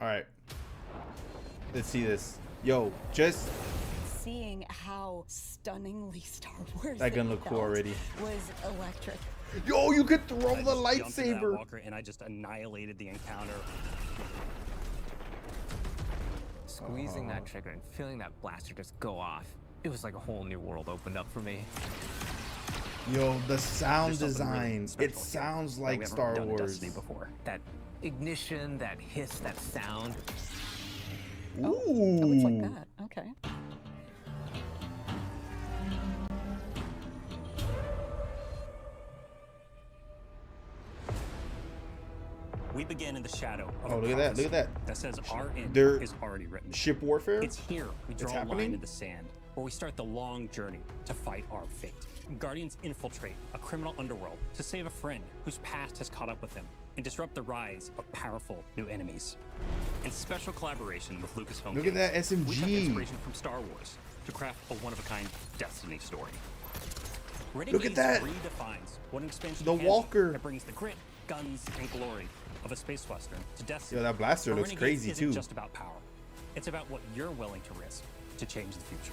All right. Let's see this. Yo, just seeing how stunningly Star Wars that gun looked cool already. Was electric. Yo, you could throw the jumped into that lightsaber. walker and I just annihilated the encounter. Squeezing that trigger and feeling that blaster just go off, it was like a whole new world opened up for me. Yo, the sound There's something really design. special It here sounds that like we haven't Star done in Wars. Destiny before. That ignition, that hiss, that sound. Ooh. Oh, it's like that. Okay. We begin in the shadow of Oh, a look at that, look at prophecy that. That says our end They're- is already written. Ship warfare? It's here we draw a line happening? in the sand, where we start the long journey to fight our fate. Guardians infiltrate a criminal underworld to save a friend whose past has caught up with them and disrupt the rise of powerful new enemies. In special collaboration with Lucasfilm Look at that Games, we took SMG. inspiration from Star Wars to craft a one-of-a-kind Destiny story. Look at that. Redefines what an expansion The can be walker. that brings the grit, guns, and glory of a space western to Destiny. Yo, that blaster But looks Renegades crazy isn't too. just about power. It's about what you're willing to risk to change the future.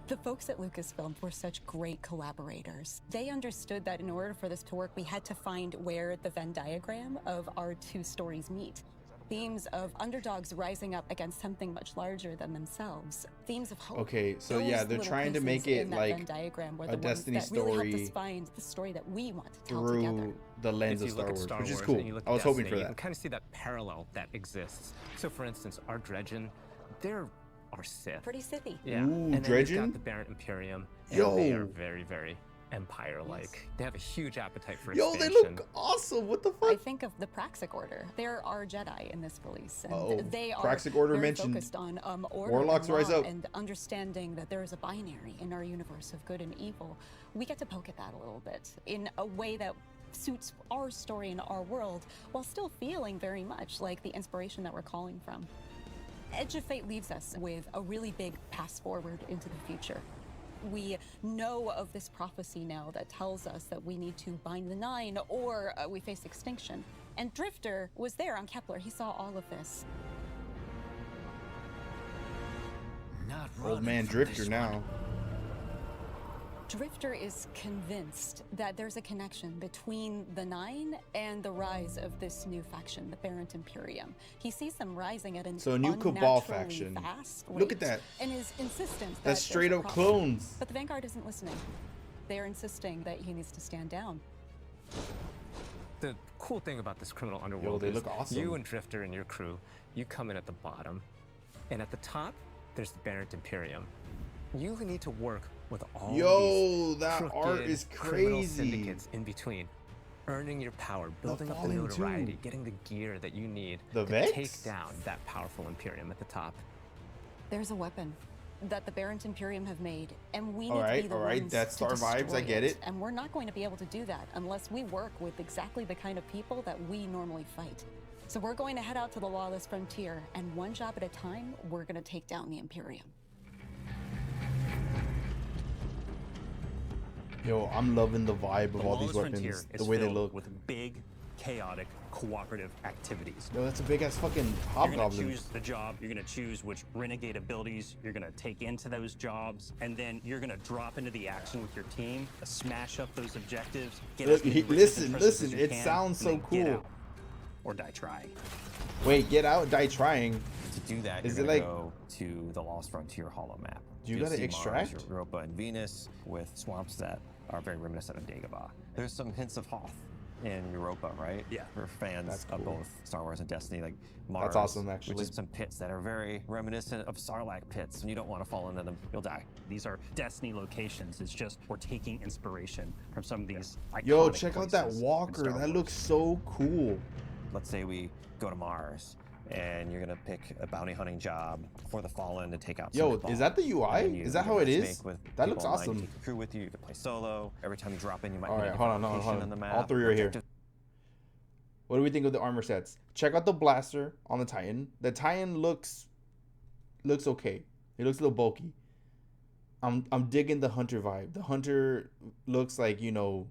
The folks at Lucasfilm were such great collaborators. They understood that in order for this to work, we had to find where the Venn diagram of our two stories meet. Themes of underdogs rising up against something much larger than themselves. Themes of hope. Okay, so Those yeah, they're little trying to pieces make it in that like Venn diagram were a the ones Destiny that really helped story us find the story that we want to tell together. through the lens If of you look Star at Wars, Star which is Wars cool. and you look I at was hoping Destiny, for you that. can kind of see that parallel that exists. So for instance, our Dredgen, they're our Sith. Pretty Sithy. Yeah. Ooh, and then you've Dredgen? got the Barrett Imperium. And Yo. they are very, very Empire-like. They have a huge appetite for Yo, expansion. they look awesome. What the I fuck? think of the Praxic Order. There are Jedi in this release, and Uh-oh. they are Praxic Order very mentioned. focused on order Warlocks and rise law up. and understanding that there is a binary in our universe of good and evil. We get to poke at that a little bit in a way that suits our story and our world, while still feeling very much like the inspiration that we're calling from. Edge of Fate leaves us with a really big pass forward into the future. We know of this prophecy now that tells us that we need to bind the Nine or we face extinction. And Drifter was there on Kepler. He saw all of this. Not Old man Drifter now. Drifter is convinced that there's a connection between the Nine and the rise of this new faction, the Barrett Imperium. He sees them rising at an So a new Cabal unnaturally faction. fast Look at rate that. and is insistent that That's there's straight a up problem. clones. But the Vanguard isn't listening. They're insisting that he needs to stand down. The cool thing about this criminal underworld they is look awesome. you and Drifter and your crew, you come in at the bottom, and at the top, there's the Barrett Imperium. You need to work with all Yo, these that art crooked is criminal crazy. syndicates in between, earning your power, building up the Fallen notoriety, too. getting the gear that you need The to Vex? take down that powerful Imperium at the top. There's a weapon that the Barrett Imperium have made, and we need Alright, to be the alright, ones that's to Star vibes, I destroy get it. And we're not going to be able to do that unless we work with exactly the kind of people that we normally fight. So we're going to head out to the lawless frontier, and one job at a time, we're going to take down the Imperium. Yo, I'm loving the vibe of all these Lawless Frontier weapons. is The way they filled look. with big, chaotic, cooperative activities. Yo, that's a big ass fucking You're gonna hobgoblin. choose the job, you're gonna choose which renegade abilities you're gonna take into those jobs, and then you're gonna drop into the action with your team, smash up those objectives, get Look, as many riches listen, and treasures as listen, you it can, sounds and then so get cool. out or die trying. Wait, get out, die trying. To do that, Is you're it gonna like- go to the Lost Frontier Hollow map. Do you You'll gotta see extract? Mars, Europa, and Venus with swamps that are very reminiscent of Dagobah. There's some hints of Hoth in Europa, right? Yeah. For fans That's of cool. both Star Wars and Destiny, like Mars. awesome, actually. Which is some pits that are very reminiscent of Sarlacc pits, and you don't want to fall into them, you'll die. These are Destiny locations. It's just we're taking inspiration from some of these iconic Yo, check out that places in walker. Star That Wars. looks so cool. Let's say we go to Mars, and you're gonna pick a bounty hunting job for the Fallen to take out. Yo, some cabal. is that the UI? And then you Is that can how it matchmake is? with That looks people online. awesome. You take your crew with you. You can play solo. Every time you drop in, you might. All hit a right, hold on, different hold location on. on the map. All three are here. Objective- What do we think of the armor sets? Check out the blaster on the Titan. The Titan looks okay. It looks a little bulky. I'm digging the Hunter vibe. The Hunter looks like, you know,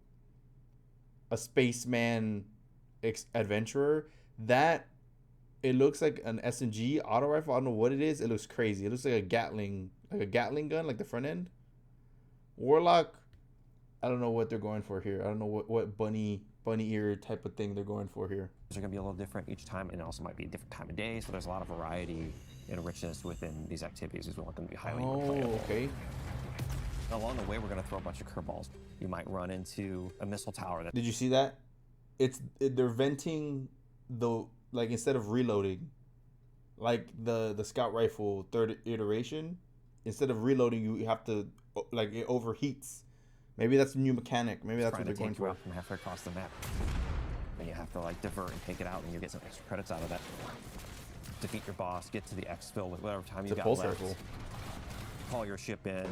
a spaceman adventurer. That it looks like an SMG auto rifle. I don't know what it is. It looks crazy. It looks like a Gatling gun, like the front end. Warlock, I don't know what they're going for here. I don't know what bunny ear type of thing they're going for here. They're going to be a little different each time, and it also might be a different time of day, so there's a lot of variety and richness within these activities. We want them to be highly replayable. Okay. Along the way, we're going to throw a bunch of curveballs. You might run into a missile tower. Did you see that? They're venting the, like, instead of reloading, like the scout rifle third iteration, instead of reloading, you have to, like, it overheats. Maybe that's a new mechanic. Maybe that's what they're going for. From halfway across the map, and you have to like divert and take it out, and you get some extra credits out of that. Defeat your boss, get to the exfil with whatever time you got left. Rifle. Call your ship in.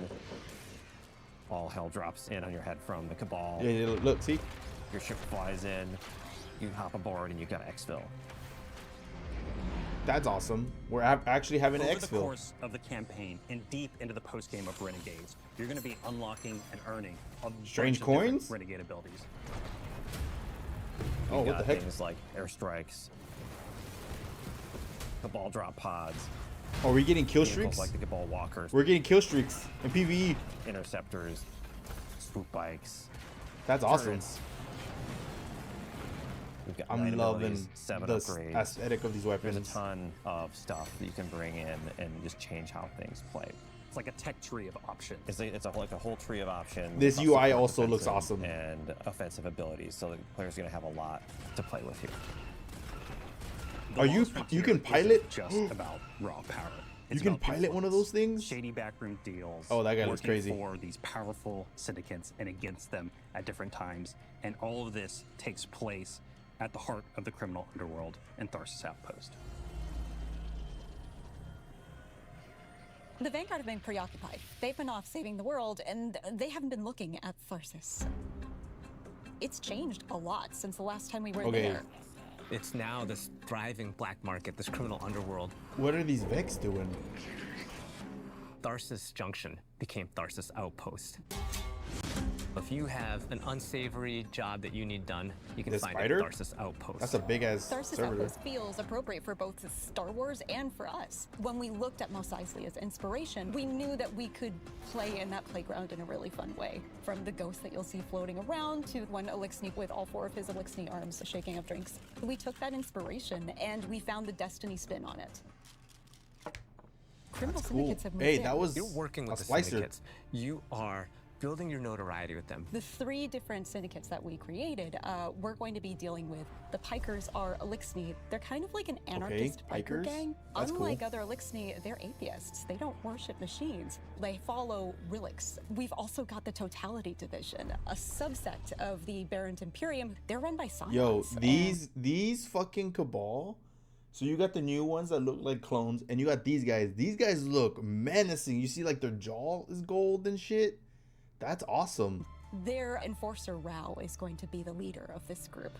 All hell drops in on your head from the Cabal. Yeah, look, see? Your ship flies in, you hop aboard, and you got exfil. That's awesome. We're actually having an exfil. Over the course of the campaign and deep into the post-game of Renegades, you're going to be unlocking and earning a strange bunch of coins, Renegade abilities. Oh, what the heck? Things like airstrikes, Cabal drop pods. Are we getting kill streaks? Like the Cabal walkers. We're getting kill streaks in PvE. Interceptors, swoop bikes. That's awesome. Turrets. We've got I'm loving seven the upgrades. aesthetic of these weapons. There's a ton of stuff that you can bring in and just change how things play. It's like a tech tree of options. It's like a whole tree of options. This UI also looks awesome. And offensive abilities, so the player's going to have a lot to play with here. You can pilot? Just about raw power. You can pilot one of those things? Shady backroom deals. Oh, that guy looks crazy. For these powerful syndicates and against them at different times, and all of this takes place at the heart of the criminal underworld and Tharsis Outpost. The Vanguard have been preoccupied. They've been off saving the world, and they haven't been looking at Tharsis. It's changed a lot since the last time we were there. It's now this thriving black market, this criminal underworld. What are these Vex doing? Tharsis Junction became Tharsis Outpost. If you have an unsavory job that you need done, you can find it at Tharsis Outpost. That's a big ass Tharsis server. Outpost feels appropriate for both Star Wars and for us. When we looked at Mos Eisley as inspiration, we knew that we could play in that playground in a really fun way. From the ghosts that you'll see floating around to one Elixni with all 4 of his Elixni arms shaking up drinks. We took that inspiration and we found the Destiny spin on it. Criminal syndicates have moved in. That was You're working with the syndicates. You are building your notoriety with them. The 3 different syndicates that we created, we're going to be dealing with. The Pikers are Elixni. They're kind of like an anarchist biker gang. That's Unlike cool. other Elixni, they're atheists. They don't worship machines. They follow relics. We've also got the Totality Division, a subsect of the Barrent Imperium. They're run by science. Yo, these fucking Cabal. So you got the new ones that look like clones, and you got these guys. These guys look menacing. You see, like, their jaw is gold and shit. That's awesome. Their enforcer Rao is going to be the leader of this group.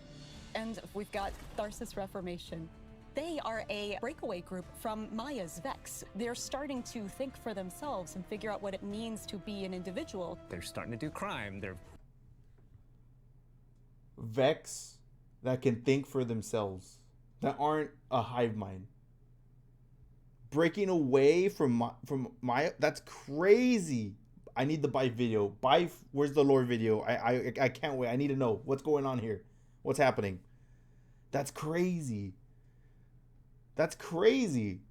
And we've got Tharsis Reformation. They are a breakaway group from Maya's Vex. They're starting to think for themselves and figure out what it means to be an individual. They're starting to do crime. They're Vex that can think for themselves, that aren't a hive mind. Breaking away from Maya, that's crazy. I need the bite video. Where's the lore video? I can't wait. I need to know what's going on here. What's happening? That's crazy. That's crazy.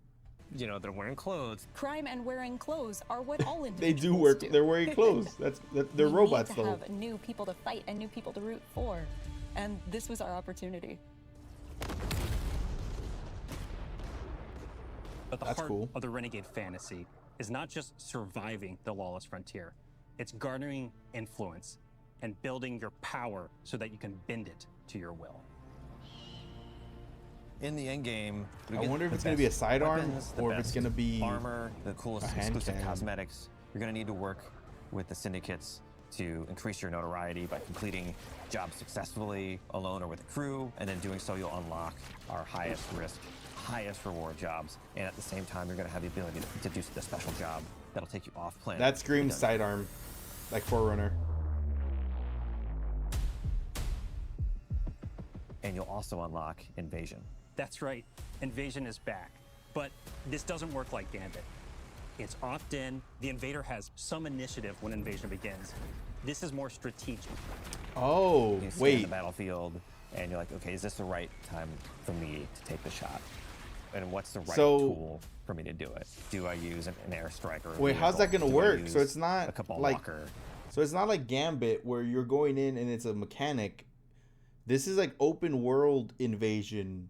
You know, they're wearing clothes. Crime and wearing clothes are what all They individuals do. They're wearing clothes. They're robots, though. We though. need to have new people to fight and new people to root for. And this was our opportunity. But the That's heart cool. of the Renegade fantasy is not just surviving the lawless frontier. It's garnering influence and building your power so that you can bend it to your will. In the end game, I wonder if it's going to be a sidearm or if it's going to be armor, the coolest a hand exclusive cannon. cosmetics. You're going to need to work with the syndicates to increase your notoriety by completing jobs successfully alone or with a crew, and then doing so you'll unlock our highest risk, highest reward jobs, and at the same time you're going to have the ability to do the special job that'll take you off planet. That screams sidearm, like Forerunner. and you'll also unlock Invasion. That's right, Invasion is back. But this doesn't work like Gambit. It's opt-in, the invader has some initiative when Invasion begins. This is more strategic. Oh, You scan wait. the battlefield, and you're like, okay, is this the right time for me to take the shot? And what's the right tool for me to do it? Do I use an airstrike or Wait, how's that gonna work? So it's not a Cabal like Walker? so it's not like Gambit where you're going in and it's a mechanic. This is like open world Invasion.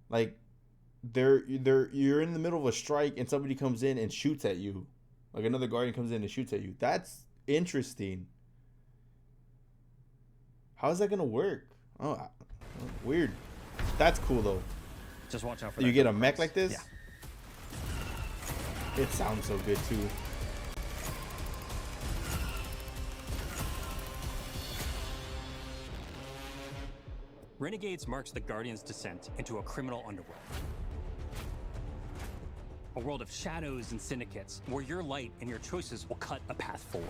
Like you're in the middle of a strike and somebody comes in and shoots at you. Like another guardian comes in and shoots at you. That's interesting. How is that gonna work? Oh, weird. That's cool though. Just watch out for Do that. you get a mech like this? Yeah. It sounds so good too. Renegades marks the Guardian's descent into a criminal underworld. A world of shadows and syndicates, where your light and your choices will cut a path forward.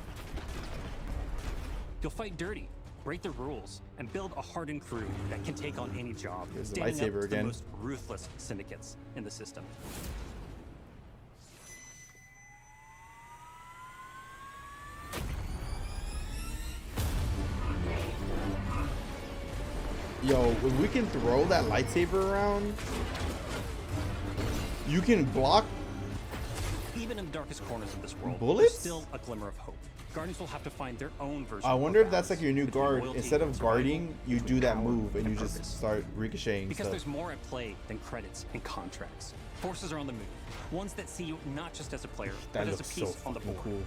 You'll fight dirty, break the rules, and build a hardened crew that can take on any job, Here's the standing up lightsaber to the again. most ruthless syndicates in the system. Yo, if we can throw that lightsaber around, you can block. Even in the darkest corners of this world, Bullets? there's still a glimmer of hope. Guardians will have to find their own version. I of wonder if that's balance like your new between guard. loyalty Instead of and survival, guarding, you between do that power move and you purpose. just start ricocheting Because stuff. there's more at play than credits and contracts. Forces are on the move. Ones that see you not just as a player, That but as a looks so piece on the fucking board. cool.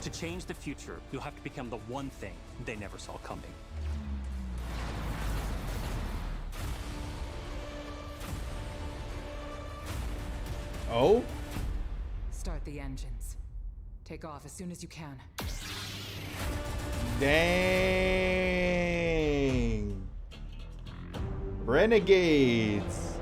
To change the future, you'll have to become the one thing they never saw coming. Oh, Start the engines. Take off as soon as you can. dang! Renegades.